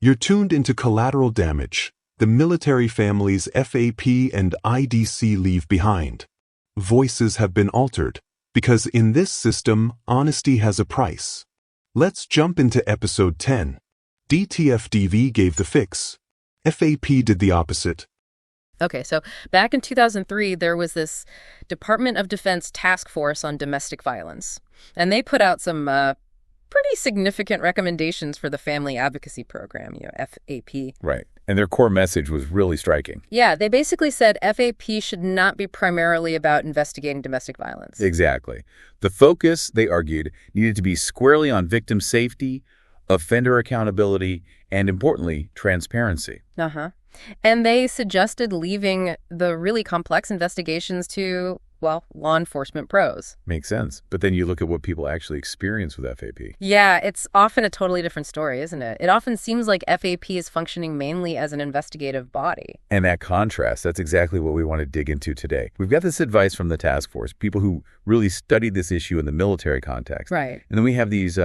You're tuned into Collateral Damage, the military families FAP and IDC leave behind. Voices have been altered, because in this system, honesty has a price. Let's jump into episode 10. DTFDV gave the fix. FAP did the opposite. Okay, so back in 2003, there was this Department of Defense task force on domestic violence, and they put out some pretty significant recommendations for the Family Advocacy Program, FAP. Right. And their core message was really striking. Yeah, they basically said FAP should not be primarily about investigating domestic violence. Exactly. The focus, they argued, needed to be squarely on victim safety, offender accountability, and importantly, transparency. And they suggested leaving the really complex investigations to, well, law enforcement pros. Makes sense. But then you look at what people actually experience with FAP. Yeah, it's often a totally different story, isn't it? It often seems like FAP is functioning mainly as an investigative body. And that contrast, that's exactly what we want to dig into today. We've got this advice from the task force, people who really studied this issue in the military context. Right. And then we have these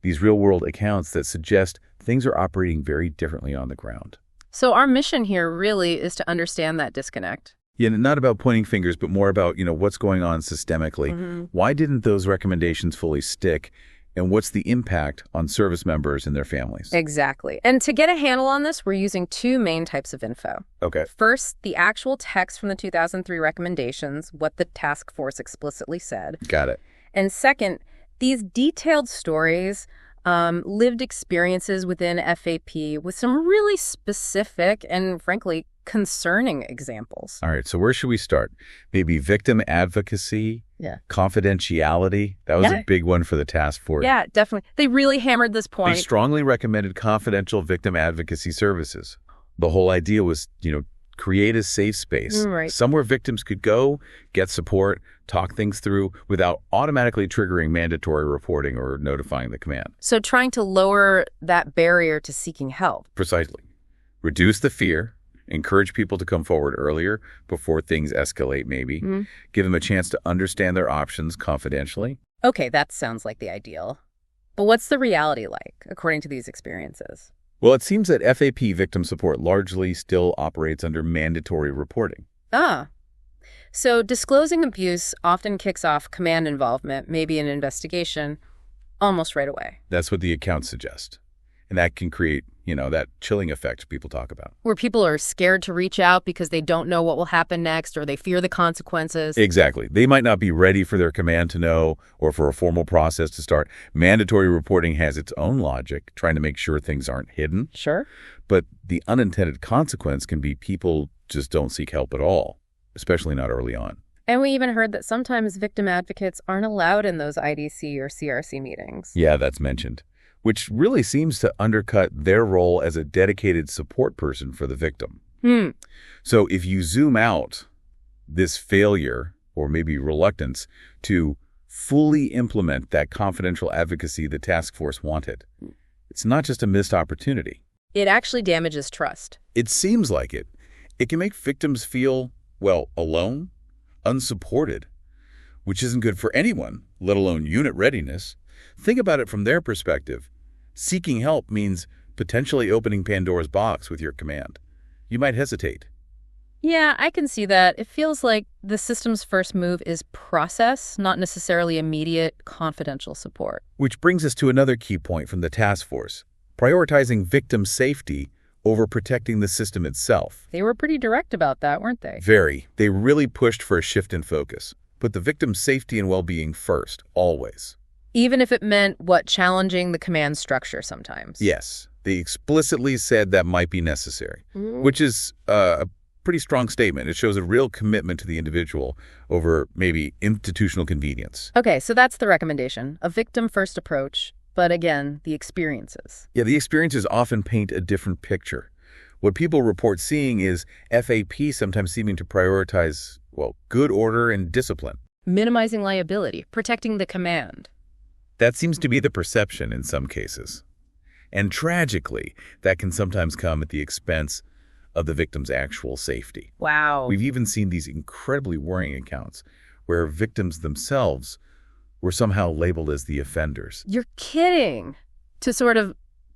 real-world accounts that suggest things are operating very differently on the ground. So our mission here really is to understand that disconnect. Yeah, not about pointing fingers, but more about, what's going on systemically. Why didn't those recommendations fully stick? And what's the impact on service members and their families? Exactly. And to get a handle on this, we're using two main types of info. Okay. First, the actual text from the 2003 recommendations, what the task force explicitly said. Got it. And second, these detailed stories, lived experiences within FAP with some really specific and, frankly, concerning examples. All right, so where should we start? Maybe victim advocacy, confidentiality. That was a big one for the task force. Yeah, definitely. They really hammered this point. They strongly recommended confidential victim advocacy services. The whole idea was, create a safe space, somewhere victims could go, get support, talk things through without automatically triggering mandatory reporting or notifying the command. So trying to lower that barrier to seeking help. Precisely. Reduce the fear, encourage people to come forward earlier before things escalate maybe, give them a chance to understand their options confidentially. Okay, that sounds like the ideal. But what's the reality like, according to these experiences? Well, it seems that FAP victim support largely still operates under mandatory reporting. So disclosing abuse often kicks off command involvement, maybe an investigation, almost right away. That's what the accounts suggest. And that can create, that chilling effect people talk about. Where people are scared to reach out because they don't know what will happen next or they fear the consequences. Exactly. They might not be ready for their command to know or for a formal process to start. Mandatory reporting has its own logic, trying to make sure things aren't hidden. Sure. But the unintended consequence can be people just don't seek help at all, especially not early on. And we even heard that sometimes victim advocates aren't allowed in those IDC or CRC meetings. Yeah, that's mentioned, which really seems to undercut their role as a dedicated support person for the victim. So if you zoom out this failure or maybe reluctance to fully implement that confidential advocacy the task force wanted, it's not just a missed opportunity. It actually damages trust. It seems like it. It can make victims feel, alone, unsupported, which isn't good for anyone, let alone unit readiness. Think about it from their perspective. Seeking help means potentially opening Pandora's box with your command. You might hesitate. Yeah, I can see that. It feels like the system's first move is process, not necessarily immediate confidential support. Which brings us to another key point from the task force, prioritizing victim safety over protecting the system itself. They were pretty direct about that, weren't they? Very. They really pushed for a shift in focus. Put the victim's safety and well-being first, always. Even if it meant, challenging the command structure sometimes. Yes. They explicitly said that might be necessary, which is a pretty strong statement. It shows a real commitment to the individual over maybe institutional convenience. Okay, so that's the recommendation, a victim-first approach. But again, the experiences. Yeah, the experiences often paint a different picture. What people report seeing is FAP sometimes seeming to prioritize, good order and discipline. Minimizing liability, protecting the command. That seems to be the perception in some cases. And tragically, that can sometimes come at the expense of the victim's actual safety. Wow. We've even seen these incredibly worrying accounts where victims themselves were somehow labeled as the offenders. You're kidding. To sort of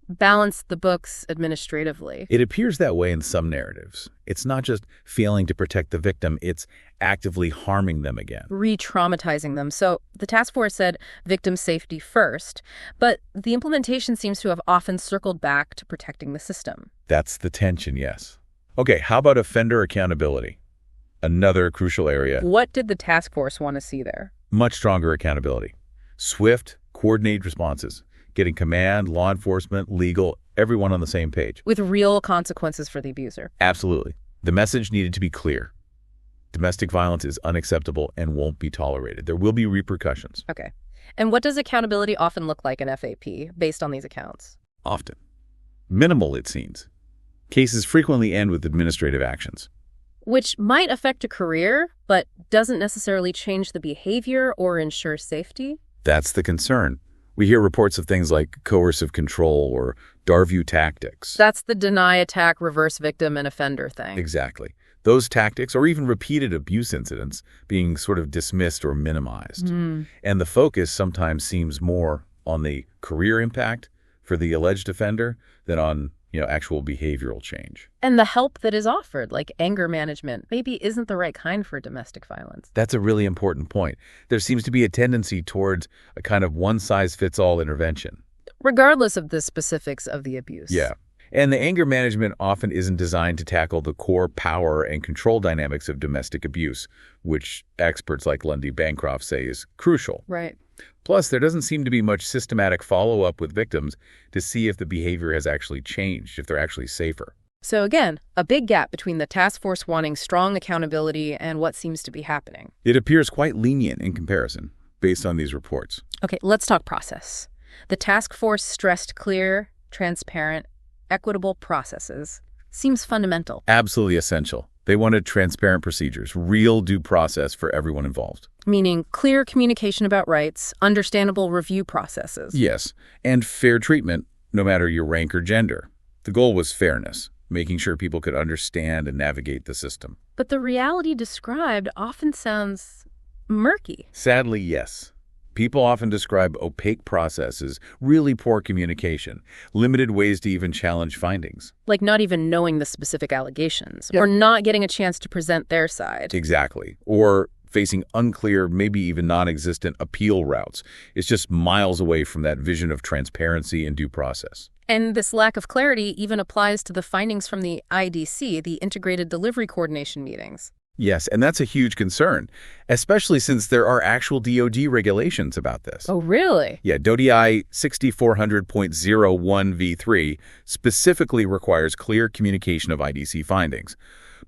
balance the books administratively. It appears that way in some narratives. It's not just failing to protect the victim, it's actively harming them again. Re-traumatizing them. So the task force said victim safety first, but the implementation seems to have often circled back to protecting the system. That's the tension, yes. Okay, how about offender accountability? Another crucial area. What did the task force want to see there? Much stronger accountability. Swift, coordinated responses. Getting command, law enforcement, legal, everyone on the same page. With real consequences for the abuser. Absolutely. The message needed to be clear. Domestic violence is unacceptable and won't be tolerated. There will be repercussions. Okay. And what does accountability often look like in FAP based on these accounts? Often. Minimal, it seems. Cases frequently end with administrative actions. Which might affect a career, but doesn't necessarily change the behavior or ensure safety? That's the concern. We hear reports of things like coercive control or Darview tactics. That's the deny, attack, reverse victim, and offender thing. Exactly. Those tactics, or even repeated abuse incidents, being sort of dismissed or minimized. And the focus sometimes seems more on the career impact for the alleged offender than on, actual behavioral change. And the help that is offered, like anger management, maybe isn't the right kind for domestic violence. That's a really important point. There seems to be a tendency towards a kind of one-size-fits-all intervention. Regardless of the specifics of the abuse. Yeah. And the anger management often isn't designed to tackle the core power and control dynamics of domestic abuse, which experts like Lundy Bancroft say is crucial. Right. Plus, there doesn't seem to be much systematic follow-up with victims to see if the behavior has actually changed, if they're actually safer. So again, a big gap between the task force wanting strong accountability and what seems to be happening. It appears quite lenient in comparison, based on these reports. Okay, let's talk process. The task force stressed clear, transparent, equitable processes. Seems fundamental. Absolutely essential. They wanted transparent procedures, real due process for everyone involved. Meaning clear communication about rights, understandable review processes. Yes, and fair treatment, no matter your rank or gender. The goal was fairness, making sure people could understand and navigate the system. But the reality described often sounds murky. Sadly, yes. People often describe opaque processes, really poor communication, limited ways to even challenge findings. Like not even knowing the specific allegations, or not getting a chance to present their side. Exactly. Or facing unclear, maybe even non-existent appeal routes. It's just miles away from that vision of transparency and due process. And this lack of clarity even applies to the findings from the IDC, the Integrated Delivery Coordination meetings. Yes, and that's a huge concern, especially since there are actual DoD regulations about this. Oh, really? Yeah, DoD 6400.01v3 specifically requires clear communication of IDC findings.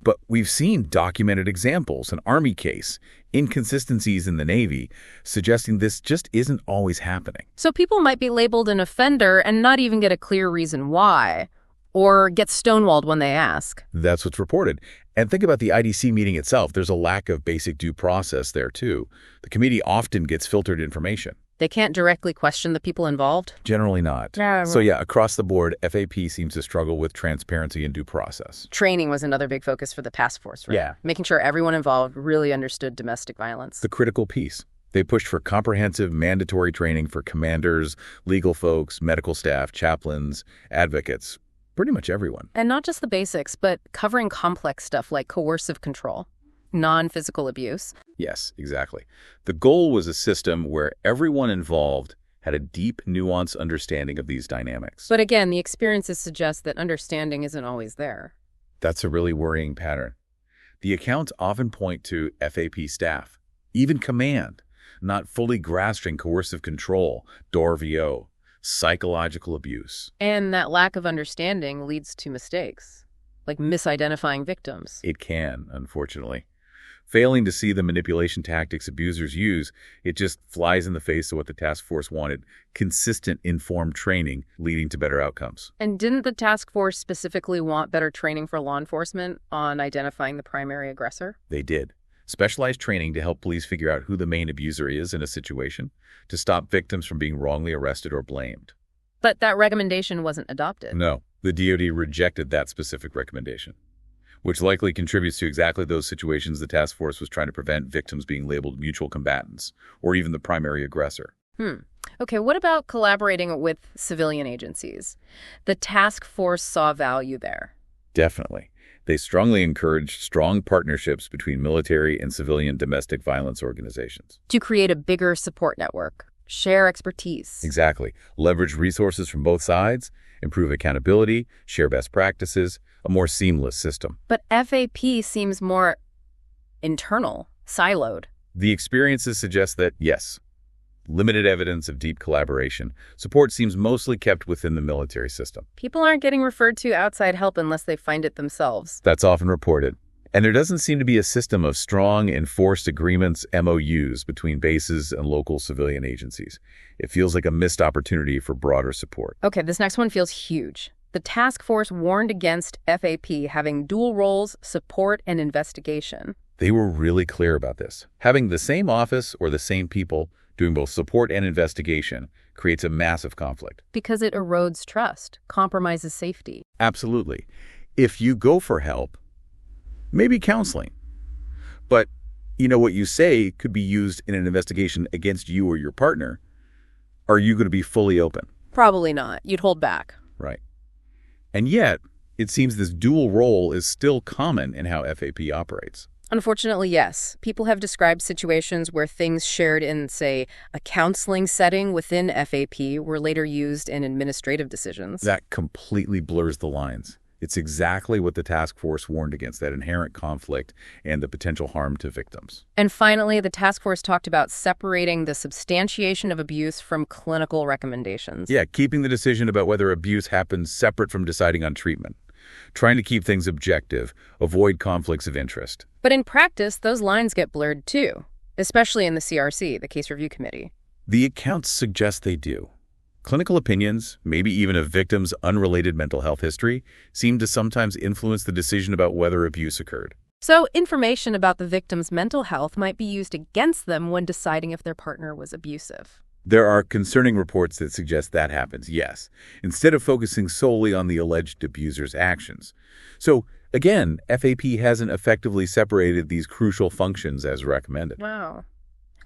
But we've seen documented examples, an Army case, inconsistencies in the Navy, suggesting this just isn't always happening. So people might be labeled an offender and not even get a clear reason why, or get stonewalled when they ask. That's what's reported. And think about the IDC meeting itself. There's a lack of basic due process there, too. The committee often gets filtered information. They can't directly question the people involved? Generally not. So yeah, across the board, FAP seems to struggle with transparency and due process. Training was another big focus for the task force, right? Yeah. Making sure everyone involved really understood domestic violence. The critical piece. They pushed for comprehensive mandatory training for commanders, legal folks, medical staff, chaplains, advocates, pretty much everyone. And not just the basics, but covering complex stuff like coercive control, non-physical abuse. Yes, exactly. The goal was a system where everyone involved had a deep, nuanced understanding of these dynamics. But again, the experiences suggest that understanding isn't always there. That's a really worrying pattern. The accounts often point to FAP staff, even command, not fully grasping coercive control, DORVO, psychological abuse. And that lack of understanding leads to mistakes, like misidentifying victims. It can, unfortunately. Failing to see the manipulation tactics abusers use, it just flies in the face of what the task force wanted, consistent, informed training leading to better outcomes. And didn't the task force specifically want better training for law enforcement on identifying the primary aggressor? They did. Specialized training to help police figure out who the main abuser is in a situation, to stop victims from being wrongly arrested or blamed. But that recommendation wasn't adopted. No, the DoD rejected that specific recommendation, which likely contributes to exactly those situations the task force was trying to prevent victims being labeled mutual combatants or even the primary aggressor. Okay, what about collaborating with civilian agencies? The task force saw value there. Definitely. They strongly encouraged strong partnerships between military and civilian domestic violence organizations. To create a bigger support network, share expertise. Exactly. Leverage resources from both sides, improve accountability, share best practices, a more seamless system. But FAP seems more internal, siloed. The experiences suggest that, yes, limited evidence of deep collaboration. Support seems mostly kept within the military system. People aren't getting referred to outside help unless they find it themselves. That's often reported. And there doesn't seem to be a system of strong, enforced agreements, MOUs, between bases and local civilian agencies. It feels like a missed opportunity for broader support. Okay, this next one feels huge. The task force warned against FAP having dual roles, support and investigation. They were really clear about this. Having the same office or the same people doing both support and investigation creates a massive conflict. Because it erodes trust, compromises safety. Absolutely. If you go for help, maybe counseling. But, what you say could be used in an investigation against you or your partner. Are you going to be fully open? Probably not. You'd hold back. Right. And yet, it seems this dual role is still common in how FAP operates. Unfortunately, yes. People have described situations where things shared in, say, a counseling setting within FAP were later used in administrative decisions. That completely blurs the lines. It's exactly what the task force warned against, that inherent conflict and the potential harm to victims. And finally, the task force talked about separating the substantiation of abuse from clinical recommendations. Yeah, keeping the decision about whether abuse happens separate from deciding on treatment. Trying to keep things objective, avoid conflicts of interest. But in practice, those lines get blurred too, especially in the CRC, the Case Review Committee. The accounts suggest they do. Clinical opinions, maybe even a victim's unrelated mental health history, seem to sometimes influence the decision about whether abuse occurred. So information about the victim's mental health might be used against them when deciding if their partner was abusive. There are concerning reports that suggest that happens, yes, instead of focusing solely on the alleged abuser's actions. So, again, FAP hasn't effectively separated these crucial functions as recommended. Wow.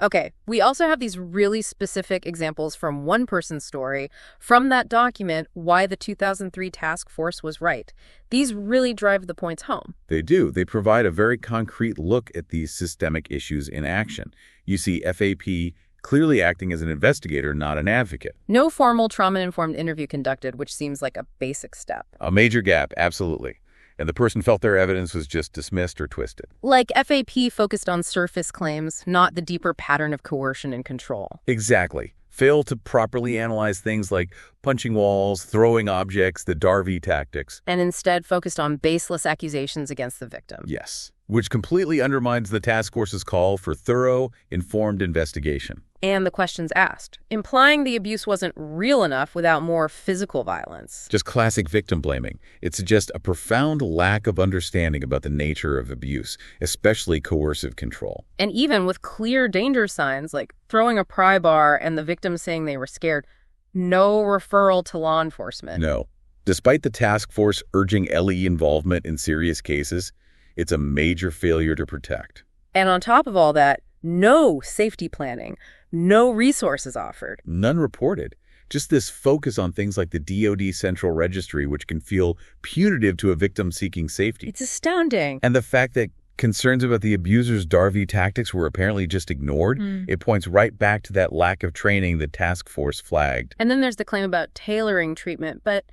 Okay, we also have these really specific examples from one person's story from that document why the 2003 task force was right. These really drive the points home. They do. They provide a very concrete look at these systemic issues in action. You see FAP clearly acting as an investigator, not an advocate. No formal trauma-informed interview conducted, which seems like a basic step. A major gap, absolutely. And the person felt their evidence was just dismissed or twisted. Like FAP focused on surface claims, not the deeper pattern of coercion and control. Exactly. Failed to properly analyze things like punching walls, throwing objects, the DTFDV tactics. And instead focused on baseless accusations against the victim. Yes. Which completely undermines the task force's call for thorough, informed investigation. And the questions asked, implying the abuse wasn't real enough without more physical violence. Just classic victim blaming. It suggests a profound lack of understanding about the nature of abuse, especially coercive control. And even with clear danger signs like throwing a pry bar and the victim saying they were scared, no referral to law enforcement. No. Despite the task force urging LE involvement in serious cases, it's a major failure to protect. And on top of all that, no safety planning, no resources offered. None reported. Just this focus on things like the DoD Central Registry, which can feel punitive to a victim seeking safety. It's astounding. And the fact that concerns about the abuser's DTFDV tactics were apparently just ignored, it points right back to that lack of training the task force flagged. And then there's the claim about tailoring treatment, but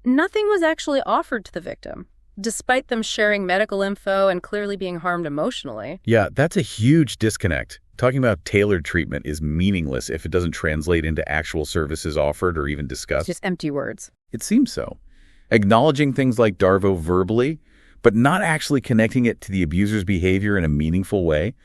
nothing was actually offered to the victim, despite them sharing medical info and clearly being harmed emotionally. Yeah, that's a huge disconnect. Talking about tailored treatment is meaningless if it doesn't translate into actual services offered or even discussed. Just empty words. It seems so. Acknowledging things like DTFDV verbally, but not actually connecting it to the abuser's behavior in a meaningful way,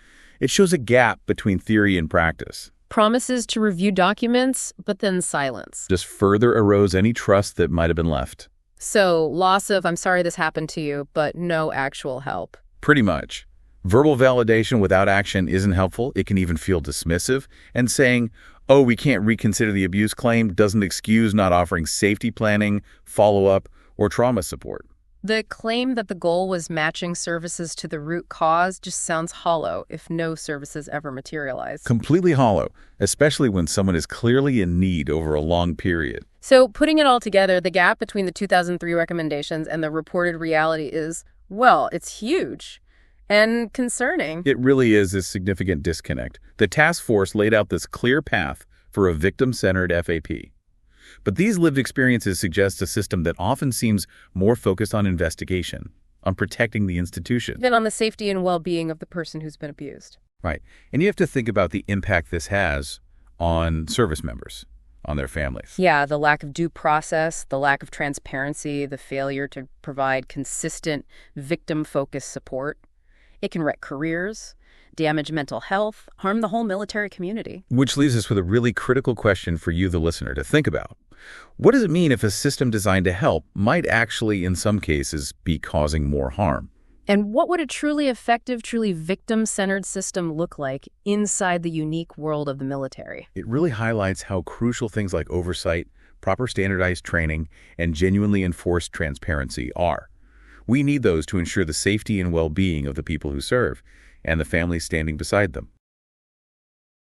it shows a gap between theory and practice. Promises to review documents, but then silence. Just further erodes any trust that might have been left. So, loss of, I'm sorry this happened to you, but no actual help. Pretty much. Verbal validation without action isn't helpful. It can even feel dismissive. And saying, oh, we can't reconsider the abuse claim doesn't excuse not offering safety planning, follow-up, or trauma support. The claim that the goal was matching services to the root cause just sounds hollow if no services ever materialize. Completely hollow, especially when someone is clearly in need over a long period. So putting it all together, the gap between the 2003 recommendations and the reported reality is, well, it's huge and concerning. It really is a significant disconnect. The task force laid out this clear path for a victim-centered FAP. But these lived experiences suggest a system that often seems more focused on investigation, on protecting the institution. Than on the safety and well-being of the person who's been abused. Right. And you have to think about the impact this has on service members, on their families. Yeah, the lack of due process, the lack of transparency, the failure to provide consistent victim-focused support. It can wreck careers, damage mental health, harm the whole military community. Which leaves us with a really critical question for you, the listener, to think about. What does it mean if a system designed to help might actually, in some cases, be causing more harm? And what would a truly effective, truly victim-centered system look like inside the unique world of the military? It really highlights how crucial things like oversight, proper standardized training, and genuinely enforced transparency are. We need those to ensure the safety and well-being of the people who serve and the families standing beside them.